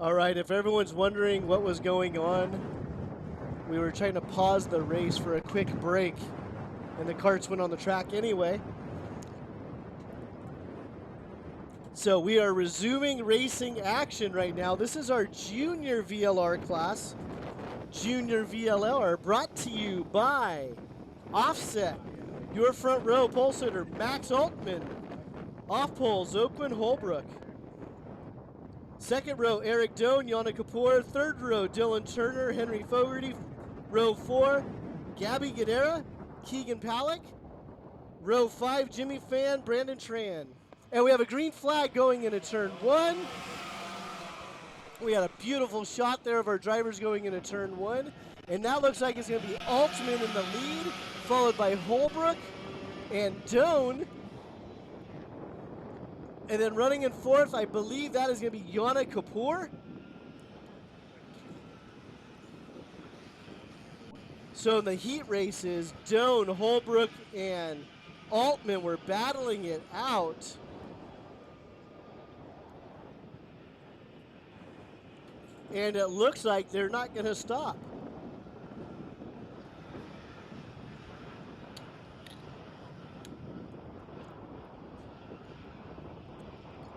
All right, if everyone's wondering what was going on, we were trying to pause the race for a quick break, and the karts went on the track anyway. So we are resuming racing action right now. This is our Junior VLR class. Junior VLR brought to you by Offset, your front row pole sitter, Max Altman. Off pole, Zoquin Holbrook. Second row, Eric Doan, Yana Kapoor. Third row, Dylan Turner, Henry Fogarty. Row 4, Gabby Guerrera, Keegan Palak. Row 5, Jimmy Fan, Brandon Tran. And we have a green flag going into turn 1. We had a beautiful shot there of our drivers going into turn 1. And that looks like it's going to be Altman in the lead, followed by Holbrook and Doan. And then running in fourth, I believe that is going to be Yana Kapoor. So in the heat races, Doan, Holbrook, and Altman were battling it out. And it looks like they're not going to stop.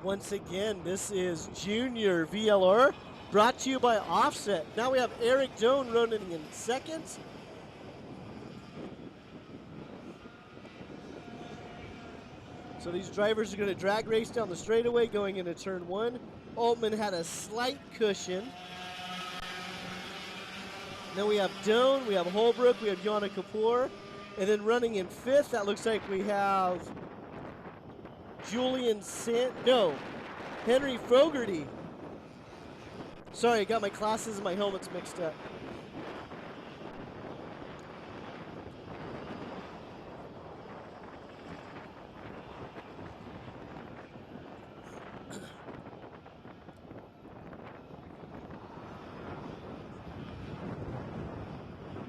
Once again, this is Junior VLR, brought to you by Offset. Now we have Eric Doan running in second. So these drivers are going to drag race down the straightaway going into turn 1. Altman had a slight cushion. Then we have Doan, we have Holbrook, we have Yana Kapoor. And then running in fifth, that looks like we have Henry Fogarty. Sorry, I got my glasses and my helmets mixed up.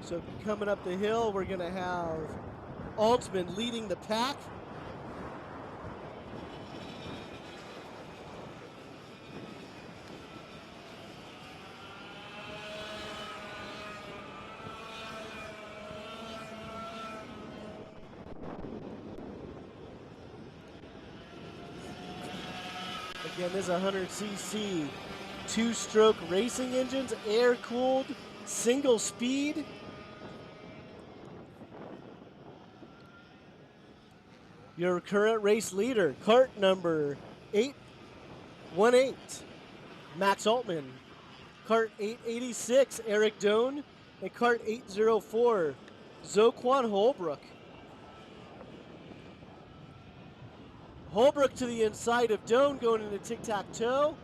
So coming up the hill, we're going to have Altman leading the pack. Again, this is 100cc two-stroke racing engines, air-cooled, single speed. Your current race leader, kart number 818, Max Altman. Kart 886, Eric Doan. And kart 804, Zoquin Holbrook. Holbrook to the inside of Doan going into tic-tac-toe.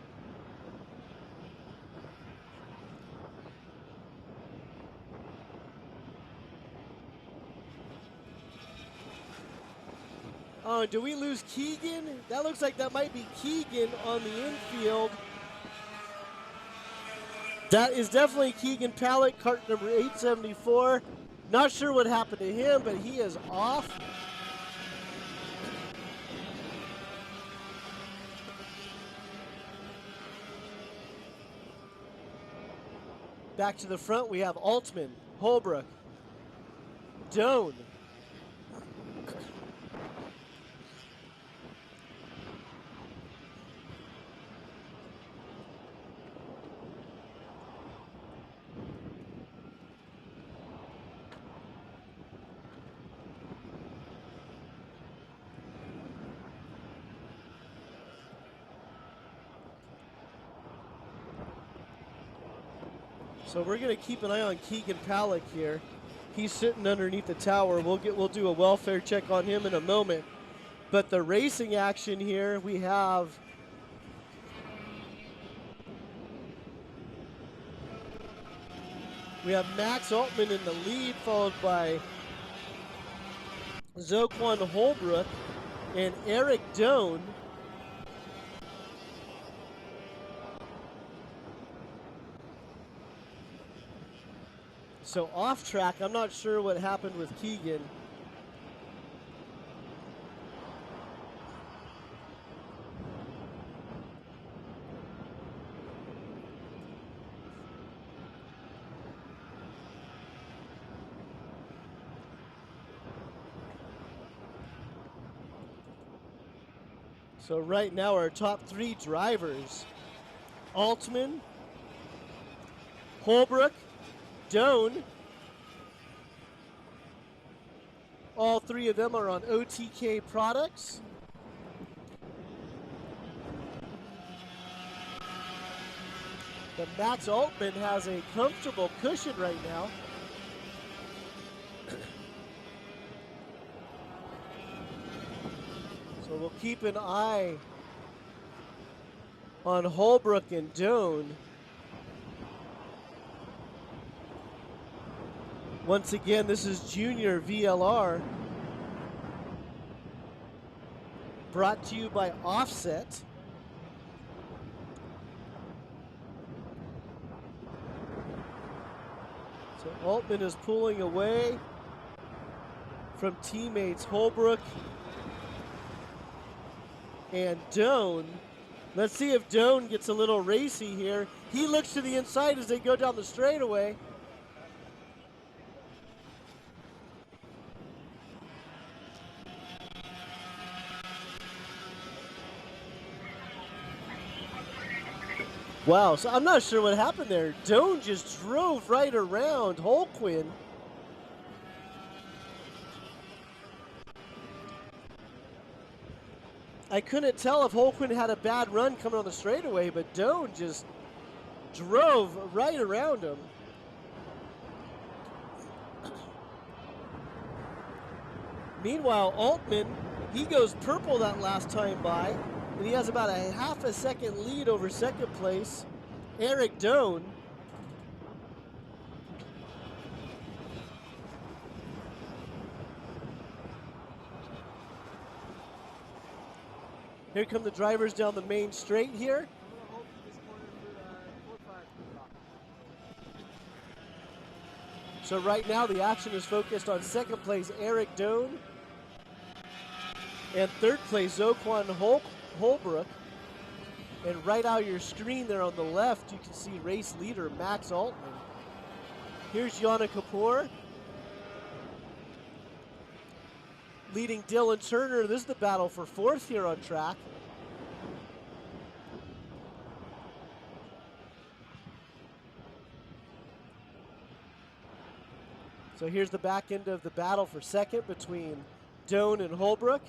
Oh, do we lose Keegan? That looks like that might be Keegan on the infield. That is definitely Keegan Palak, kart number 874. Not sure what happened to him, but he is off. Back to the front, we have Altman, Holbrook, Doan. So we're going to keep an eye on Keegan Palak here. He's sitting underneath the tower. We'll do a welfare check on him in a moment. But the racing action here, we have Max Altman in the lead, followed by Zoquin Holbrook and Eric Doan. So off track, I'm not sure what happened with Keegan. So right now our top 3 drivers, Altman, Holbrook, Doan. All 3 of them are on OTK products. But Max Altman has a comfortable cushion right now. So we'll keep an eye on Holbrook and Doan. Once again, this is Junior VLR, brought to you by Offset. So Altman is pulling away from teammates Holbrook and Doan. Let's see if Doan gets a little racy here. He looks to the inside as they go down the straightaway. Wow, so I'm not sure what happened there. Doan just drove right around Holquin. I couldn't tell if Holquin had a bad run coming on the straightaway, but Doan just drove right around him. Meanwhile, Altman, he goes purple that last time by, and he has about a half a second lead over second place, Eric Doan. Here come the drivers down the main straight here. So right now the action is focused on second place Eric Doan and third place Zoquan Holbrook. And right out of your screen there on the left, you can see race leader Max Altman. Here's Yana Kapoor leading Dylan Turner. This is the battle for fourth here on track. So here's the back end of the battle for second between Doan and Holbrook.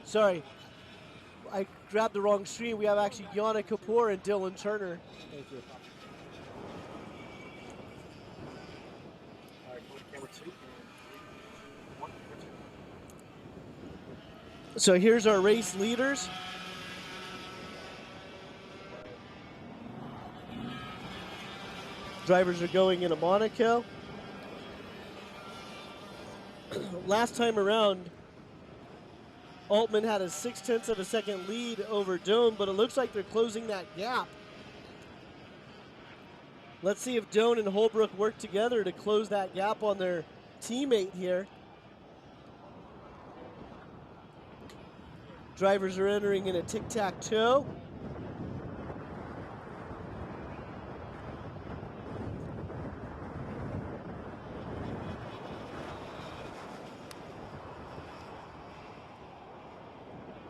Sorry, I grabbed the wrong screen. We have actually Yana Kapoor and Dylan Turner. Thank you. So here's our race leaders. Drivers are going into Monaco. Last time around, Altman had a 0.6 of a second lead over Doan, but it looks like they're closing that gap. Let's see if Doan and Holbrook work together to close that gap on their teammate here. Drivers are entering in a tic-tac-toe.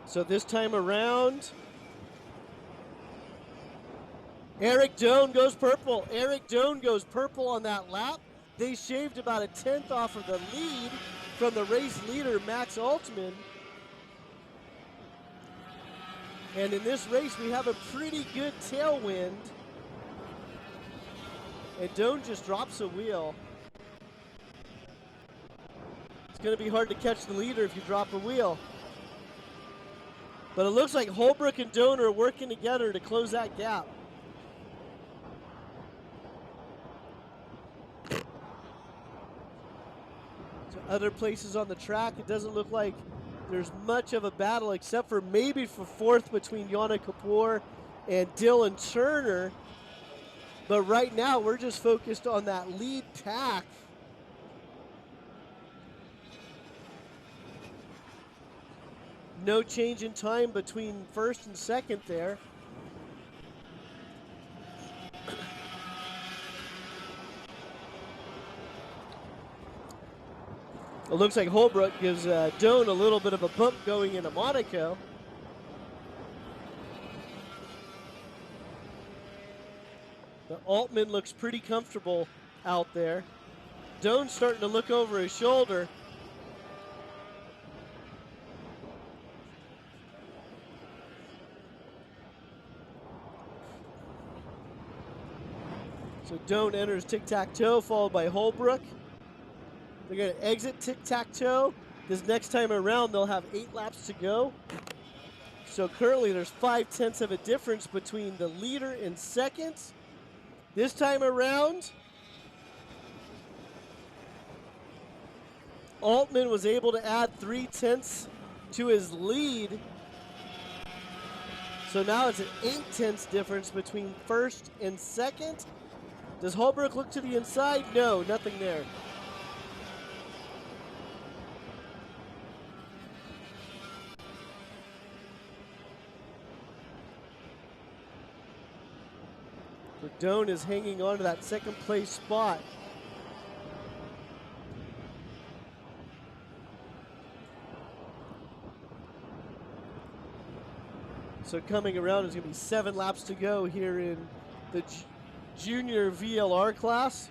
So this time around, Eric Doan goes purple. Eric Doan goes purple on that lap. They shaved about a 1/10 off of the lead from the race leader, Max Altman. And in this race, we have a pretty good tailwind. And Doan just drops a wheel. It's going to be hard to catch the leader if you drop a wheel. But it looks like Holbrook and Doan are working together to close that gap. So other places on the track, it doesn't look like there's much of a battle except for maybe for fourth between Yana Kapoor and Dylan Turner. But right now, we're just focused on that lead pack. No change in time between first and second there. It looks like Holbrook gives Doan a little bit of a bump going into Monaco. The Altman looks pretty comfortable out there. Doan's starting to look over his shoulder. So Doan enters tic-tac-toe, followed by Holbrook. They're going to exit tic-tac-toe. This next time around, they'll have 8 laps to go. So currently, there's 0.5 of a difference between the leader and second. This time around, Altman was able to add 0.3 to his lead. So now it's an 0.8 difference between first and second. Does Holbrook look to the inside? No, nothing there. So Doan is hanging on to that second place spot. So coming around, there's going to be 7 laps to go here in the Junior VLR class.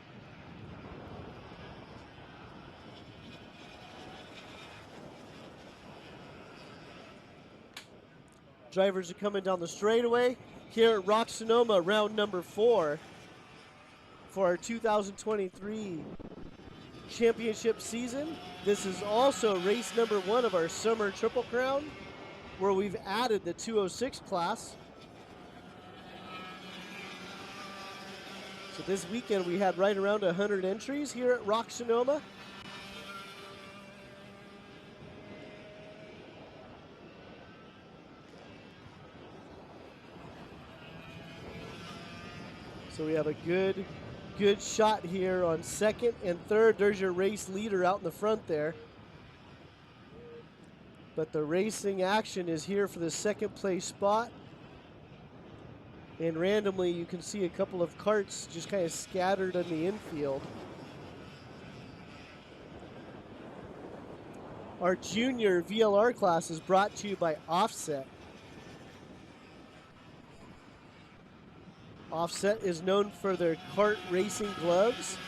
Drivers are coming down the straightaway here at ROK Sonoma, round number 4 for our 2023 championship season. This is also race number 1 of our Summer Triple Crown, where we've added the 206 class. So this weekend we had right around 100 entries here at ROK Sonoma. So we have a good shot here on second and third. There's your race leader out in the front there. But the racing action is here for the second place spot. And randomly you can see a couple of carts just kind of scattered in the infield. Our Junior VLR class is brought to you by Offset. Offset is known for their kart racing gloves.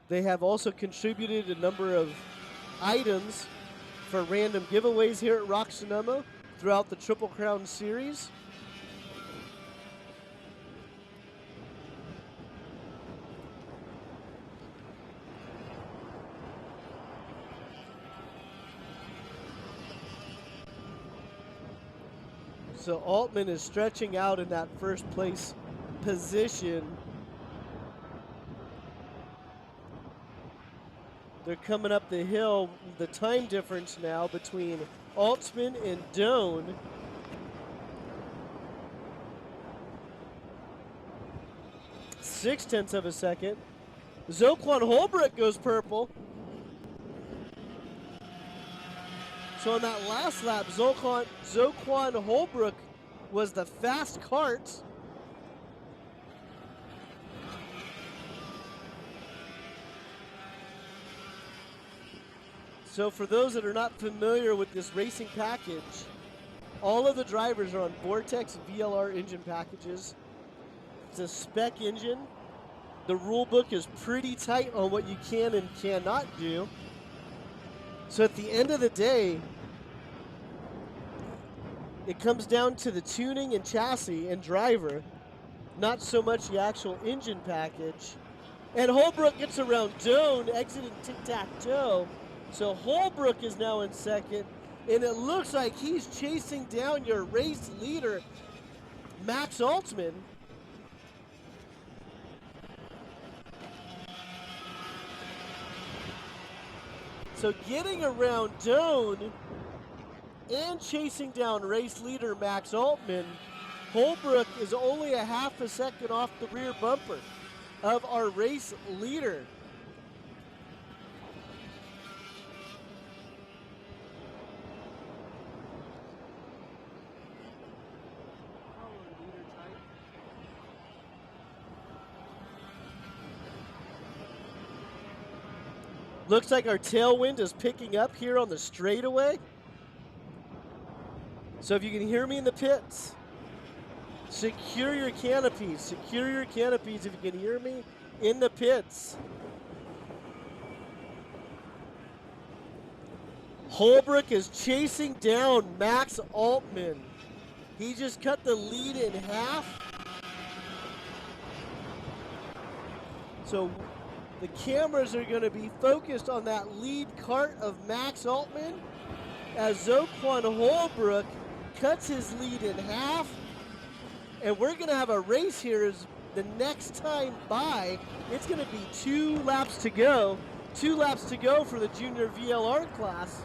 They have also contributed a number of items for random giveaways here at ROK Sonoma throughout the Triple Crown series. So Altman is stretching out in that first place position. They're coming up the hill. The time difference now between Altman and Doan. .6 of a second. Zoquan Holbrook goes purple. So on that last lap, Zoquan Holbrook was the fast kart. So for those that are not familiar with this racing package, all of the drivers are on Vortex VLR engine packages. It's a spec engine. The rule book is pretty tight on what you can and cannot do. So at the end of the day, it comes down to the tuning and chassis and driver, not so much the actual engine package. And Holbrook gets around Doan, exiting tic-tac-toe. So Holbrook is now in second, and it looks like he's chasing down your race leader, Max Altman. So getting around Doan and chasing down race leader Max Altman, Holbrook is only a half a second off the rear bumper of our race leader. Looks like our tailwind is picking up here on the straightaway. So if you can hear me in the pits, secure your canopies. Secure your canopies if you can hear me in the pits. Holbrook is chasing down Max Altman. He just cut the lead in half. So the cameras are going to be focused on that lead cart of Max Altman as Zoquan Holbrook cuts his lead in half. And we're going to have a race here as the next time by. It's going to be 2 laps to go. 2 laps to go for the Junior VLR class.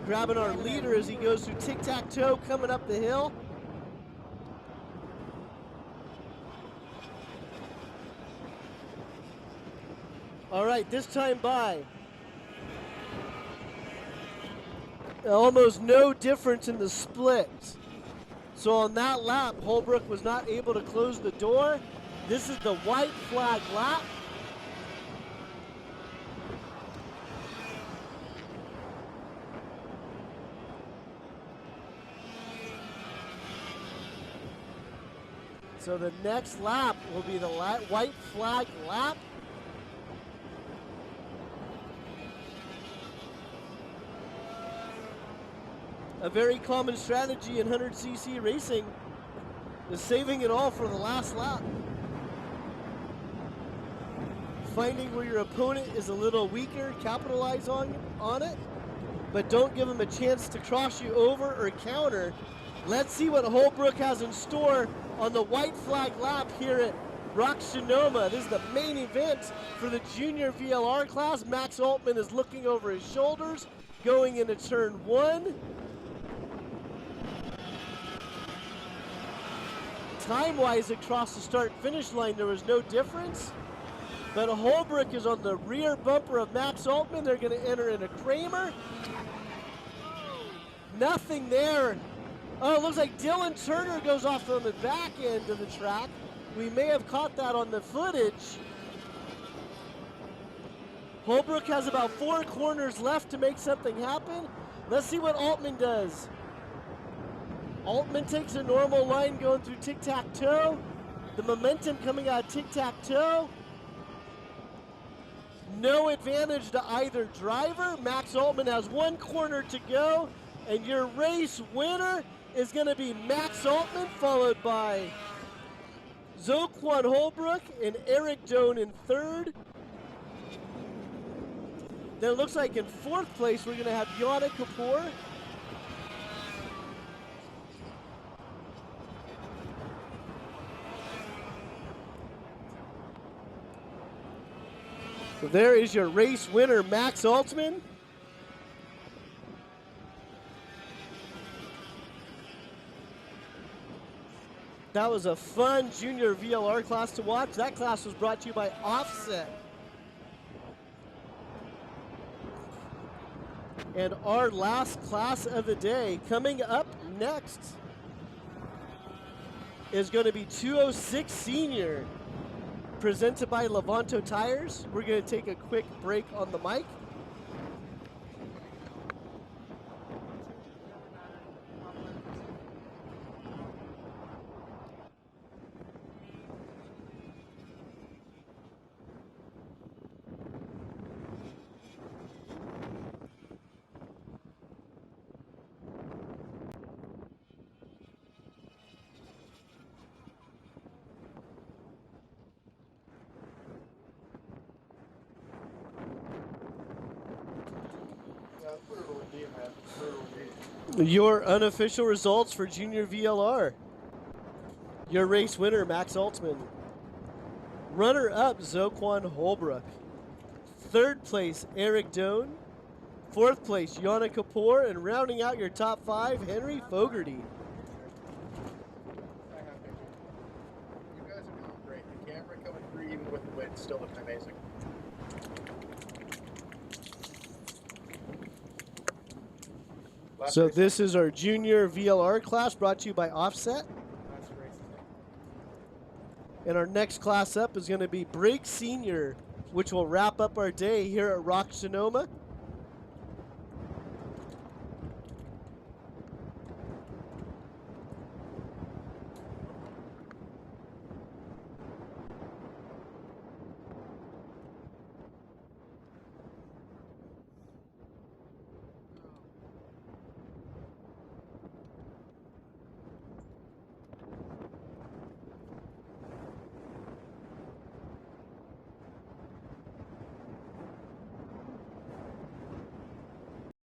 Grabbing our leader as he goes through tic-tac-toe coming up the hill. All right, this time by. Almost no difference in the split. So on that lap, Holbrook was not able to close the door. This is the white flag lap. So the next lap will be the white flag lap. A very common strategy in 100cc racing is saving it all for the last lap. Finding where your opponent is a little weaker, capitalize on it, but don't give them a chance to cross you over or counter. Let's see what Holbrook has in store on the white flag lap here at ROK Sonoma. This is the main event for the Junior VLR class. Max Altman is looking over his shoulders, going into turn 1. Time-wise across the start-finish line, there was no difference. But Holbrook is on the rear bumper of Max Altman. They're going to enter in a Kramer. Nothing there. Oh, it looks like Dylan Turner goes off on the back end of the track. We may have caught that on the footage. Holbrook has about 4 corners left to make something happen. Let's see what Altman does. Altman takes a normal line going through tic-tac-toe. The momentum coming out of tic-tac-toe. No advantage to either driver. Max Altman has 1 corner to go. And your race winner is going to be Max Altman, followed by Zoquan Holbrook and Eric Doan in 3rd. Then it looks like in 4th place, we're going to have Yana Kapoor. So there is your race winner, Max Altman. That was a fun Junior VLR class to watch. That class was brought to you by Offset. And our last class of the day, coming up next, is going to be 206 Senior, presented by Levanto Tires. We're going to take a quick break on the mic. Your unofficial results for Junior VLR. Your race winner, Max Altman. Runner-up, Zoquan Holbrook. 3rd place, Eric Doan. 4th place, Yana Kapoor. And rounding out your top 5, Henry Fogarty. You guys are doing great. The camera coming through even with the wind still looking amazing. So this is our Junior VLR class brought to you by Offset. And our next class up is going to be Break Senior, which will wrap up our day here at ROK Sonoma.